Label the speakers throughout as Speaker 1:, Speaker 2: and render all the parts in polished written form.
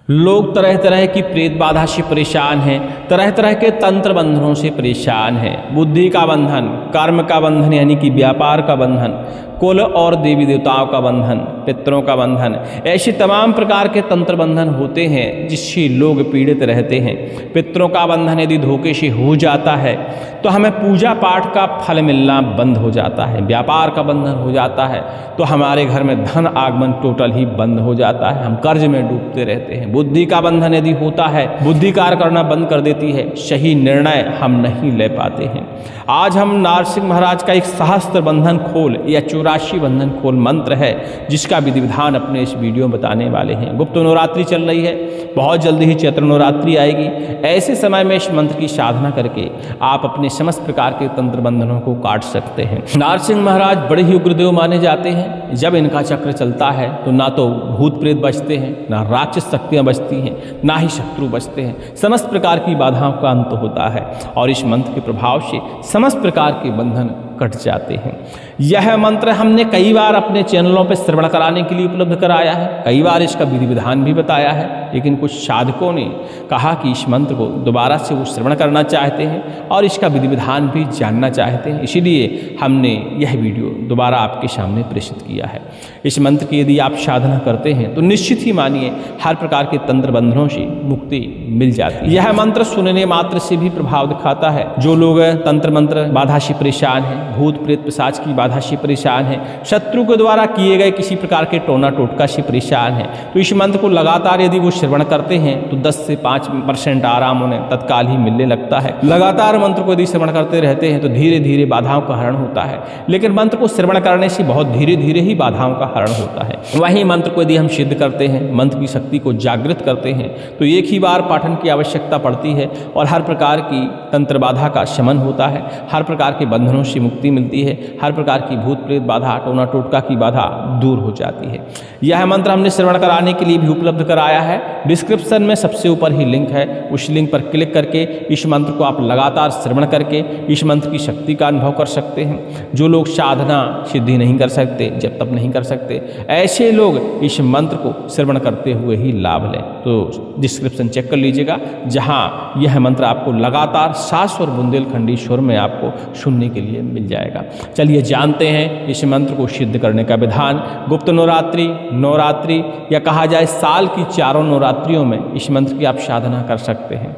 Speaker 1: लोग तरह तरह की प्रेत बाधा से परेशान हैं, तरह तरह के तंत्र बंधनों से परेशान हैं। बुद्धि का बंधन, कर्म का बंधन यानी कि व्यापार का बंधन, कुल और देवी देवताओं का बंधन, पितरों का बंधन, ऐसे तमाम प्रकार के तंत्र बंधन होते हैं जिससे लोग पीड़ित रहते हैं। पितरों का बंधन यदि धोखे से हो जाता है तो हमें पूजा पाठ का फल मिलना बंद हो जाता है। व्यापार का बंधन हो जाता है तो हमारे घर में धन आगमन टोटल ही बंद हो जाता है, हम कर्ज में डूबते रहते हैं। बुद्धि का बंधन यदि होता है, बुद्धि कार्य करना बंद कर देती है, सही निर्णय हम नहीं ले पाते हैं। आज हम नारसिंह महाराज का एक सहस्त्र बंधन खोल या 84 बंधन खोल मंत्र है जिसका विधि विधान अपने इस वीडियो में बताने वाले हैं। गुप्त नवरात्रि चल रही है, बहुत जल्दी ही चैत्र नवरात्रि आएगी। ऐसे समय में इस मंत्र की साधना करके आप अपने समस्त प्रकार के तंत्र बंधनों को काट सकते हैं। नारसिंह महाराज बड़े ही उग्रदेव माने जाते हैं। जब इनका चक्र चलता है तो ना तो भूत प्रेत बचते हैं, ना राक्षस शक्तियां बचती हैं, ना ही शत्रु बचते हैं। समस्त प्रकार की बाधाओं का अंत होता है और इस मंत्र के प्रभाव से समस्त प्रकार के बंधन कट जाते हैं। यह मंत्र हमने कई बार अपने चैनलों पर श्रवण कराने के लिए उपलब्ध कराया है, कई बार इसका विधि विधान भी बताया है, लेकिन कुछ साधकों ने कहा कि इस मंत्र को दोबारा से वो श्रवण करना चाहते हैं और इसका विधि विधान भी जानना चाहते हैं, इसीलिए हमने यह वीडियो दोबारा आपके सामने प्रेषित किया है। इस मंत्र की यदि आप साधना करते हैं तो निश्चित ही मानिए हर प्रकार के तंत्र बंधनों से मुक्ति मिल जाती है। यह मंत्र सुनने मात्र से भी प्रभाव दिखाता है। जो लोग तंत्र मंत्र बाधा से परेशान हैं, भूत प्रेत पिशाच की बाधा से परेशान है, शत्रु के द्वारा किए गए किसी प्रकार के टोना टोटका से परेशान है, तो इस मंत्र को लगातार यदि वो श्रवण करते हैं तो 10 से 5% आराम उन्हें तत्काल ही मिलने लगता है। लगातार मंत्र को यदि श्रवण करते रहते हैं तो धीरे धीरे बाधाओं का हरण होता है, लेकिन मंत्र को श्रवण करने से बहुत धीरे धीरे ही बाधाओं का हरण होता है। वहीं मंत्र को यदि हम सिद्ध करते हैं, मंत्र की शक्ति को जागृत करते हैं तो एक ही बार पाठन की आवश्यकता पड़ती है और हर प्रकार की तंत्र बाधा का शमन होता है, हर प्रकार के बंधनों से मुक्ति मिलती है, हर प्रकार की भूत प्रेत बाधा, टोना टोटका की बाधा दूर हो जाती है। यह मंत्र हमने श्रवण कराने के लिए भी उपलब्ध कराया है। डिस्क्रिप्शन में सबसे ऊपर ही लिंक है, उस लिंक पर क्लिक करके इस मंत्र को आप लगातार श्रवण करके इस मंत्र की शक्ति का अनुभव कर सकते हैं। जो लोग साधना सिद्धि नहीं कर सकते, जब तक नहीं कर सकते, ऐसे लोग इस मंत्र को श्रवण करते हुए ही लाभ लें। तो डिस्क्रिप्शन चेक कर लीजिएगा, जहाँ यह मंत्र आपको लगातार सास और बुंदेलखंडी स्वर में आपको सुनने के लिए मिल जाएगा। चलिए जानते हैं इस मंत्र को सिद्ध करने का विधान। गुप्त नवरात्रि, नवरात्रि या कहा जाए साल की चारों नवरात्रियों में इस मंत्र की आप साधना कर सकते हैं।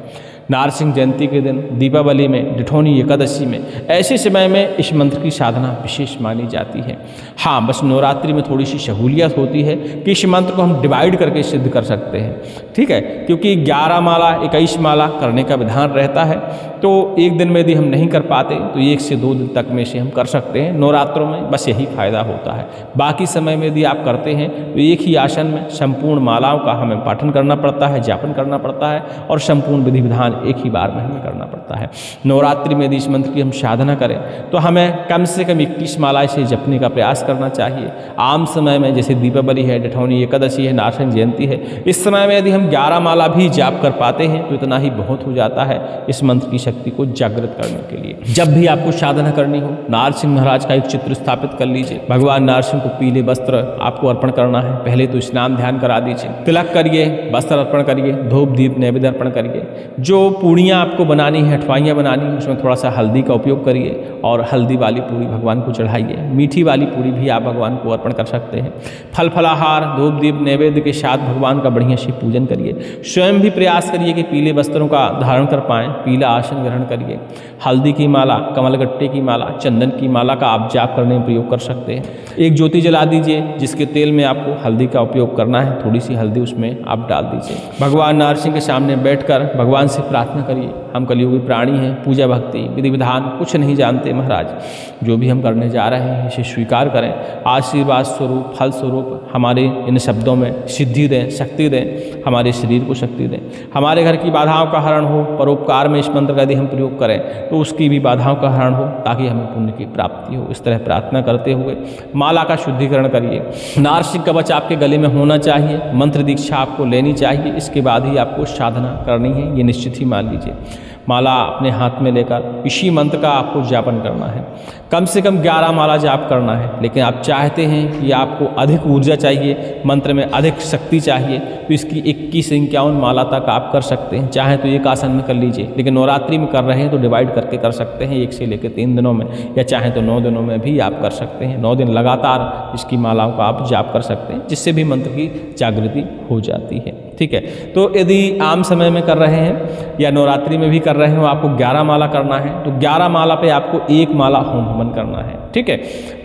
Speaker 1: नारसिंह जयंती के दिन, दीपावली में, डिठौनी एकादशी में, ऐसे समय में इस मंत्र की साधना विशेष मानी जाती है। हाँ, बस नवरात्रि में थोड़ी सी सहूलियत होती है कि इस मंत्र को हम डिवाइड करके सिद्ध कर सकते हैं, ठीक है, क्योंकि 11 माला 21 माला करने का विधान रहता है। तो एक दिन में यदि हम नहीं कर पाते तो 1 से 2 दिन तक में से हम कर सकते हैं। नवरात्रों में बस यही फायदा होता है। बाकी समय में यदि आप करते हैं तो एक ही आसन में संपूर्ण मालाओं का हमें पाठन करना पड़ता है, जापन करना पड़ता है और संपूर्ण विधि विधान एक ही बार में हमें करना पड़ता है। नवरात्रि में यदि इस मंत्र की हम साधना करें तो हमें कम से कम 21 माला से जपने का प्रयास करना चाहिए। आम समय में जैसे दीपावली है, डिठौनी एकादशी है, नारसिंह जयंती है, इस समय में यदि हम 11 माला भी जाप कर पाते हैं तो इतना ही बहुत हो जाता है इस मंत्र की शक्ति को जागृत करने के लिए। जब भी आपको साधना करनी हो, नारसिंह महाराज का एक चित्र स्थापित कर लीजिए। भगवान नारसिंह को पीले वस्त्र आपको अर्पण करना है। पहले तो स्नान ध्यान करा दीजिए, तिलक करिए, वस्त्र अर्पण करिए, धूप दीप नैवेद्य अर्पण करिए। जो पूड़ियाँ आपको बनानी है, अठवाइयाँ बनानी है, उसमें थोड़ा सा हल्दी का उपयोग करिए और हल्दी वाली पूड़ी भगवान को चढ़ाइए। मीठी वाली पूड़ी भी आप भगवान को अर्पण कर सकते हैं। फल फलाहार, धूप दीप नैवेद्य के साथ भगवान का बढ़िया से पूजन करिए। स्वयं भी प्रयास करिए कि पीले वस्त्रों का धारण कर पाएँ, पीला आसन ग्रहण करिए। हल्दी की माला, कमलगट्टे की माला, चंदन की माला का आप जाप करने में प्रयोग कर सकते हैं। एक ज्योति जला दीजिए जिसके तेल में आपको हल्दी का उपयोग करना है, थोड़ी सी हल्दी उसमें आप डाल दीजिए। भगवान नारसिंह के सामने बैठकर भगवान से प्रार्थना करिए। हम कलियुगी प्राणी हैं, पूजा भक्ति विधि विधान कुछ नहीं जानते महाराज, जो भी हम करने जा रहे हैं इसे स्वीकार करें। आशीर्वाद स्वरूप, फल स्वरूप हमारे इन शब्दों में सिद्धि दें, शक्ति दें, हमारे शरीर को शक्ति दें। हमारे घर की बाधाओं का हरण हो, परोपकार में इस मंत्र का यदि हम प्रयोग करें तो उसकी भी बाधाओं का हरण हो, ताकि हमें पुण्य की प्राप्ति हो। इस तरह प्रार्थना करते हुए माला का शुद्धिकरण करिए। नारसिंह कवच आपके गले में होना चाहिए, मंत्र दीक्षा आपको लेनी चाहिए, इसके बाद ही आपको साधना करनी है, ये निश्चित ही मान लीजिए। माला अपने हाथ में लेकर इसी मंत्र का आपको जापन करना है। कम से कम 11 माला जाप करना है। लेकिन आप चाहते हैं कि आपको अधिक ऊर्जा चाहिए, मंत्र में अधिक शक्ति चाहिए, तो इसकी 21 से 51 माला तक आप कर सकते हैं। चाहे तो एक आसन में कर लीजिए, लेकिन नवरात्रि में कर रहे हैं तो डिवाइड करके कर सकते हैं, 1 से लेकर 3 दिनों में, या चाहे तो 9 दिनों में भी आप कर सकते हैं। 9 दिन लगातार इसकी मालाओं का आप जाप कर सकते हैं, जिससे भी मंत्र की जागृति हो जाती है। ठीक है, तो यदि आम समय में कर रहे हैं या नवरात्रि में भी कर रहे हो, आपको 11 माला करना है, तो 11 माला पे आपको 1 माला होम हवन करना है। ठीक है,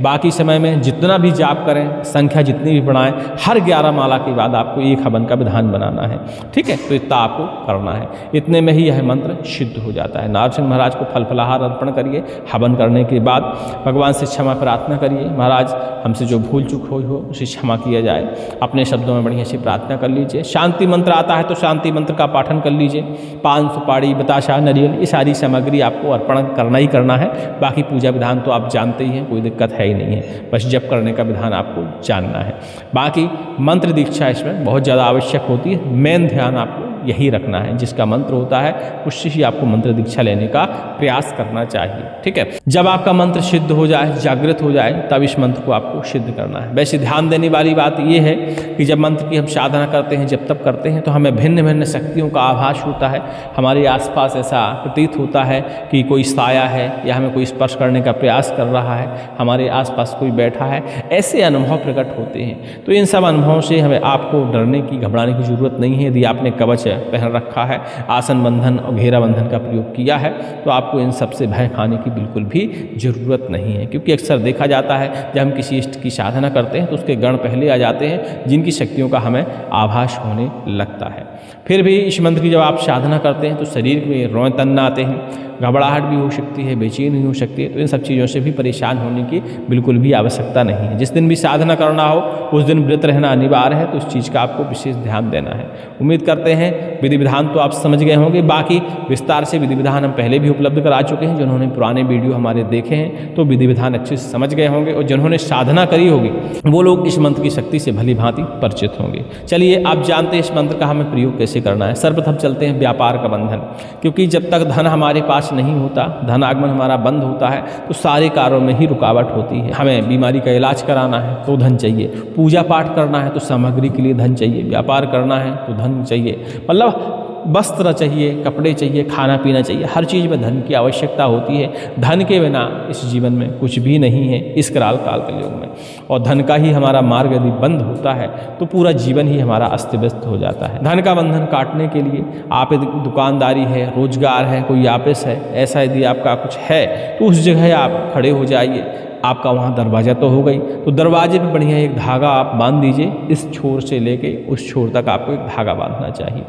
Speaker 1: बाकी समय में जितना भी जाप करें, संख्या जितनी भी बढ़ाएं, हर 11 माला के बाद आपको 1 हवन का विधान बनाना है। ठीक है, तो इतना आपको करना है। इतने में ही यह मंत्र सिद्ध हो जाता है। नारसिंह महाराज को फल फलाहार अर्पण करिए। हवन करने के बाद भगवान से क्षमा प्रार्थना करिए, महाराज हमसे जो भूल चूक हुई हो उसे क्षमा किया जाए। अपने शब्दों में बढ़िया से प्रार्थना कर लीजिए। शांति मंत्र आता है तो शांति मंत्र का पाठन कर लीजिए। पान, सुपारी, बताशा, नारियल, ये सारी सामग्री आपको अर्पण करना ही करना है। बाकी पूजा विधान तो आप जानते ही हैं, कोई दिक्कत है ही नहीं है, बस जप करने का विधान आपको जानना है। बाकी मंत्र दीक्षा इसमें बहुत ज़्यादा आवश्यक होती है। मेन ध्यान आपको यही रखना है, जिसका मंत्र होता है उससे ही आपको मंत्र दीक्षा लेने का प्रयास करना चाहिए। ठीक है, जब आपका मंत्र सिद्ध हो जाए, जागृत हो जाए, तब इस मंत्र को आपको सिद्ध करना है। वैसे ध्यान देने वाली बात यह है कि जब मंत्र की हम साधना करते हैं, जब तब करते हैं, तो हमें भिन्न भिन्न शक्तियों का आभास होता है। हमारे आसपास ऐसा प्रतीत होता है कि कोई साया है या हमें कोई स्पर्श करने का प्रयास कर रहा है, हमारे आसपास कोई बैठा है, ऐसे अनुभव प्रकट होते हैं। तो इन सब अनुभवों से हमें आपको डरने की, घबराने की जरूरत नहीं है। यदि आपने कवच पहन रखा है, आसन बंधन और घेरा बंधन का प्रयोग किया है, तो आपको इन सब से भय खाने की बिल्कुल भी ज़रूरत नहीं है। क्योंकि अक्सर देखा जाता है जब हम किसी इष्ट की साधना करते हैं तो उसके गण पहले आ जाते हैं, जिनकी शक्तियों का हमें आभास होने लगता है। फिर भी इस मंत्र की जब आप साधना करते हैं तो शरीर में रोए तन्न आते हैं, घबराहट भी हो सकती है, बेचैनी हो सकती है। तो इन सब चीज़ों से भी परेशान होने की बिल्कुल भी आवश्यकता नहीं है। जिस दिन भी साधना करना हो उस दिन व्रत रहना अनिवार्य है, तो इस चीज़ का आपको विशेष ध्यान देना है। उम्मीद करते हैं विधि विधान तो आप समझ गए होंगे। बाकी विस्तार से विधि विधान हम पहले भी उपलब्ध करा चुके हैं। जिन्होंने पुराने वीडियो हमारे देखे हैं तो विधि विधान अच्छे से समझ गए होंगे, और जिन्होंने साधना करी होगी वो लोग इस मंत्र की शक्ति से भली भांति परिचित होंगे। चलिए, आप जानते हैं इस मंत्र का हमें प्रयोग कैसे करना है। सर्वप्रथम चलते हैं व्यापार का बंधन, क्योंकि जब तक धन हमारे पास नहीं होता, धन आगमन हमारा बंद होता है, तो सारे कार्यों में ही रुकावट होती है। हमें बीमारी का इलाज कराना है तो धन चाहिए, पूजा पाठ करना है तो सामग्री के लिए धन चाहिए, व्यापार करना है तो धन चाहिए, मतलब वस्त्र चाहिए, कपड़े चाहिए, खाना पीना चाहिए, हर चीज़ में धन की आवश्यकता होती है। धन के बिना इस जीवन में कुछ भी नहीं है इस कराल काल कलयुग में। और धन का ही हमारा मार्ग यदि बंद होता है तो पूरा जीवन ही हमारा अस्त व्यस्त हो जाता है। धन का बंधन काटने के लिए आप यदि दुकानदारी है, रोजगार है, कोई ऑफिस है, ऐसा यदि आपका कुछ है तो उस जगह आप खड़े हो जाइए। आपका वहाँ दरवाज़ा तो हो गई, तो दरवाजे पे बढ़िया एक धागा आप बांध दीजिए। इस छोर से लेके उस छोर तक आपको एक धागा बांधना चाहिए।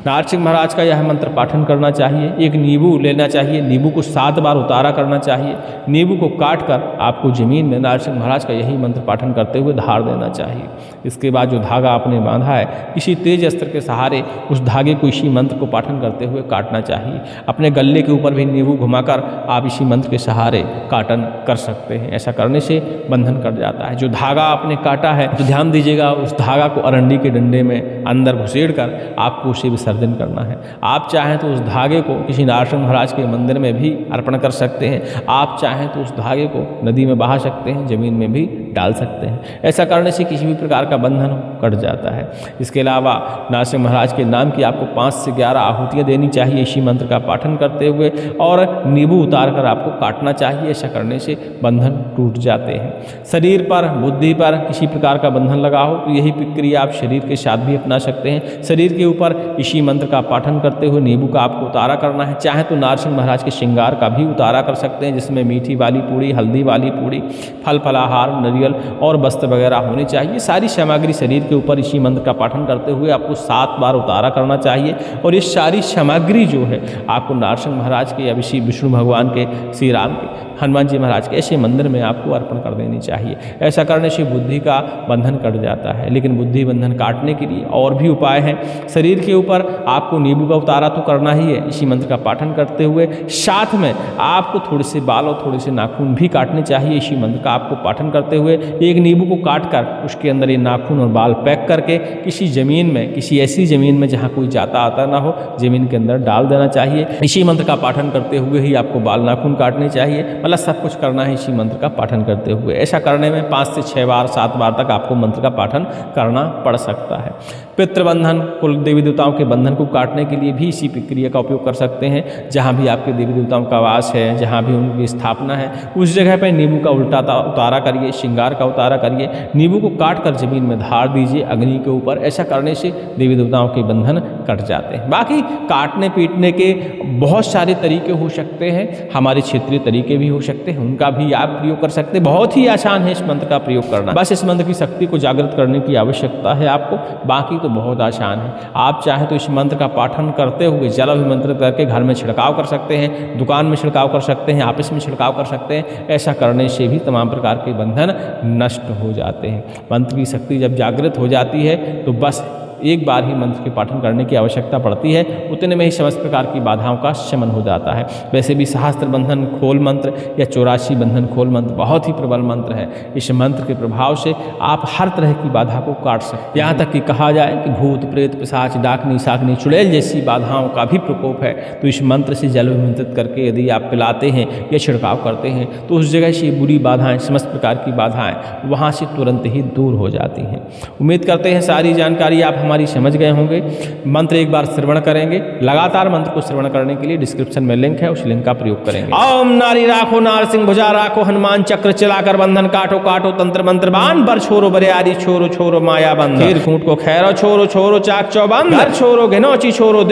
Speaker 1: नारसिंह महाराज का यह मंत्र पाठन करना चाहिए। एक नींबू लेना चाहिए, नींबू को 7 बार उतारा करना चाहिए। नींबू को काट कर आपको जमीन में नारसिंह महाराज का यही मंत्र पाठन करते हुए धार देना चाहिए। इसके बाद जो धागा आपने बांधा है, किसी तेज अस्त्र के सहारे उस धागे को इसी मंत्र को पाठन करते हुए काटना चाहिए। अपने गले के ऊपर भी नींबू घुमाकर आप इसी मंत्र के सहारे काटन कर सकते हैं। ऐसा करने से बंधन कट जाता है। जो धागा आपने काटा है तो ध्यान दीजिएगा, उस धागा को अरंडी के डंडे में अंदर घुसेड़ कर आपको उसे विसर्जन करना है। आप चाहें तो उस धागे को किसी नारसिंह महाराज के मंदिर में भी अर्पण कर सकते हैं। आप चाहें तो उस धागे को नदी में बहा सकते हैं, जमीन में भी डाल सकते हैं। ऐसा करने से किसी भी प्रकार का बंधन कट जाता है। इसके अलावा नारसिंह महाराज के नाम की आपको 5 से 11 आहुतियाँ देनी चाहिए इसी मंत्र का पाठन करते हुए, और नींबू उतार कर आपको काटना चाहिए। ऐसा करने से बंधन टूट जाते हैं। शरीर पर, बुद्धि पर किसी प्रकार का बंधन लगा हो तो यही प्रक्रिया आप शरीर के साथ भी अपना सकते हैं। शरीर के ऊपर इसी मंत्र का पाठन करते हुए नींबू का आपको उतारा करना है। चाहे तो नारसिंह महाराज के श्रृंगार का भी उतारा कर सकते हैं, जिसमें मीठी वाली पूड़ी, हल्दी वाली पूड़ी, फल फलाहार, नारियल और वस्त्र वगैरह होने चाहिए। सारी सामग्री शरीर के ऊपर इसी मंत्र का पाठन करते हुए आपको 7 बार उतारा करना चाहिए। और ये सारी सामग्री जो है आपको नारसिंह महाराज के या विष्णु भगवान के, श्री राम के, हनुमान जी महाराज के ऐसे मंदिर में आपको अर्पण कर देनी चाहिए। ऐसा करने से बुद्धि का बंधन कट जाता है। लेकिन बुद्धि बंधन काटने के लिए और भी उपाय हैं। शरीर के ऊपर आपको नींबू का उतारा तो करना ही है इसी मंत्र का पाठन करते हुए। साथ में आपको थोड़े से बाल और थोड़े से नाखून भी काटने चाहिए इसी मंत्र का आपको पाठन करते हुए। हुए एक नींबू को काट कर उसके अंदर ये नाखून और बाल पैक करके किसी ज़मीन में, किसी ऐसी ज़मीन में जहाँ कोई जाता आता ना हो, ज़मीन के अंदर डाल देना चाहिए। इसी मंत्र का पाठन करते हुए ही आपको बाल नाखून काटने चाहिए, मतलब सब कुछ करना है इसी मंत्र का पाठन करते हुए। ऐसा करने में 5 से 6 बार 7 बार तक आपको मंत्र का पाठन करना पड़ सकता है। पितृबंधन, कुल देवी देवताओं के बंधन को काटने के लिए भी इसी प्रक्रिया का उपयोग कर सकते हैं। जहाँ भी आपके देवी देवताओं का वास है, जहाँ भी उनकी स्थापना है, उस जगह पर नींबू का उल्टा उतारा करिए, श्रृंगार का उतारा करिए, नींबू को काट कर जमीन में धार दीजिए अग्नि के ऊपर। ऐसा करने से देवी देवताओं के बंधन कट जाते हैं। बाकी काटने पीटने के बहुत सारे तरीके हो सकते हैं, हमारे क्षेत्रीय तरीके भी हो सकते हैं, उनका भी आप प्रयोग कर सकते हैं। बहुत ही आसान है इस मंत्र का प्रयोग करना, बस इस मंत्र की शक्ति को जागृत करने की आवश्यकता है आपको, बाकी तो बहुत आसान है। आप चाहें तो इस मंत्र का पाठन करते हुए जल अभिमंत्रित करके घर में छिड़काव कर सकते हैं, दुकान में छिड़काव कर सकते हैं, आपस में छिड़काव कर सकते हैं। ऐसा करने से भी तमाम प्रकार के बंधन नष्ट हो जाते हैं। मंत्र की शक्ति जब जागृत हो जाती है तो बस एक बार ही मंत्र के पाठन करने की आवश्यकता पड़ती है, उतने में ही समस्त प्रकार की बाधाओं का शमन हो जाता है। वैसे भी सहस्त्र बंधन खोल मंत्र या 84 बंधन खोल मंत्र बहुत ही प्रबल मंत्र है। इस मंत्र के प्रभाव से आप हर तरह की बाधा को काट सकते हैं। यहाँ तक कि कहा जाए कि भूत प्रेत पिशाच डाकनी साकनी चुड़ैल जैसी बाधाओं का भी प्रकोप है तो इस मंत्र से जल विमंत्रित करके यदि आप पिलाते हैं या छिड़काव करते हैं तो उस जगह से बुरी बाधाएं, समस्त प्रकार की बाधाएं वहाँ से तुरंत ही दूर हो जाती हैं। उम्मीद करते हैं सारी जानकारी आप हमारी समझ गए होंगे। मंत्र एक बार श्रवण करेंगे, लगातार मंत्र को श्रवण करने के लिए डिस्क्रिप्शन में लिंक है, उस लिंक का प्रयोग करेंगे। ओम नारी राखो नार सिंह भुजा राखो, हनुमान चक्र चलाकर बंधन काटो काटो, तंत्र मंत्र बान बर छोरो बरियारी छोरो छोरो माया बंध, खीर खूंट को खैरो छोरो छोरो चाक चौबंद, घर छोरो घिनौची छोरो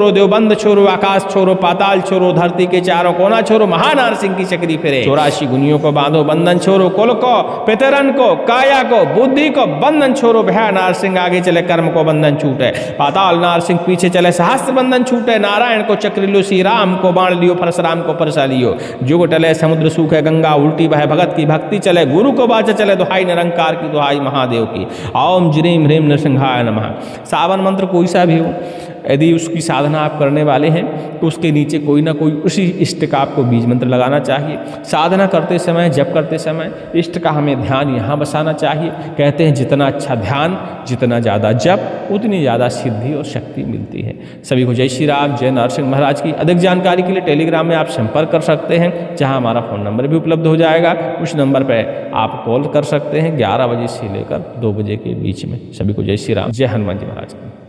Speaker 1: देव बंद छोरो, आकाश छोरो पाताल छोरो, धरती के चारों कोना छोरो, महानार सिंह की चक्री फिरे, 84 गुनियों को बांधो बंधन छोरो, कुल को पितरन को काया को बुद्धि को बंधन छोरो, भया नार सिंह आगे चले कर्म को बंधन छूटे, पाताल नार सिंह पीछे चले सहस्त्र बंधन छूटे, नारायण को चक्र लियो श्री राम को बाण लियो, परशुराम को परसा लियो, जुग टले समुद्र सूखे गंगा उल्टी बहे, भगत की भक्ति चले, गुरु को बाचा चले, दुहाई निरंकार की दुहाई महादेव की, ओम ज्रीम ह्रीम नृसिंहाय नमः। सावन मंत्र कोई सा भी हो, यदि उसकी साधना आप करने वाले हैं तो उसके नीचे कोई ना कोई उसी इष्ट का आपको बीज मंत्र लगाना चाहिए। साधना करते समय, जप करते समय इष्ट का हमें ध्यान यहाँ बसाना चाहिए। कहते हैं जितना अच्छा ध्यान, जितना ज़्यादा जप, उतनी ज़्यादा सिद्धि और शक्ति मिलती है। सभी को जय श्री राम, जय नरसिंह महाराज की। अधिक जानकारी के लिए टेलीग्राम में आप संपर्क कर सकते हैं, जहाँ हमारा फ़ोन नंबर भी उपलब्ध हो जाएगा। उस नंबर पर आप कॉल कर सकते हैं 11 बजे से लेकर 2 बजे के बीच में। सभी को जय श्री राम, जय हनुमान जी महाराज की।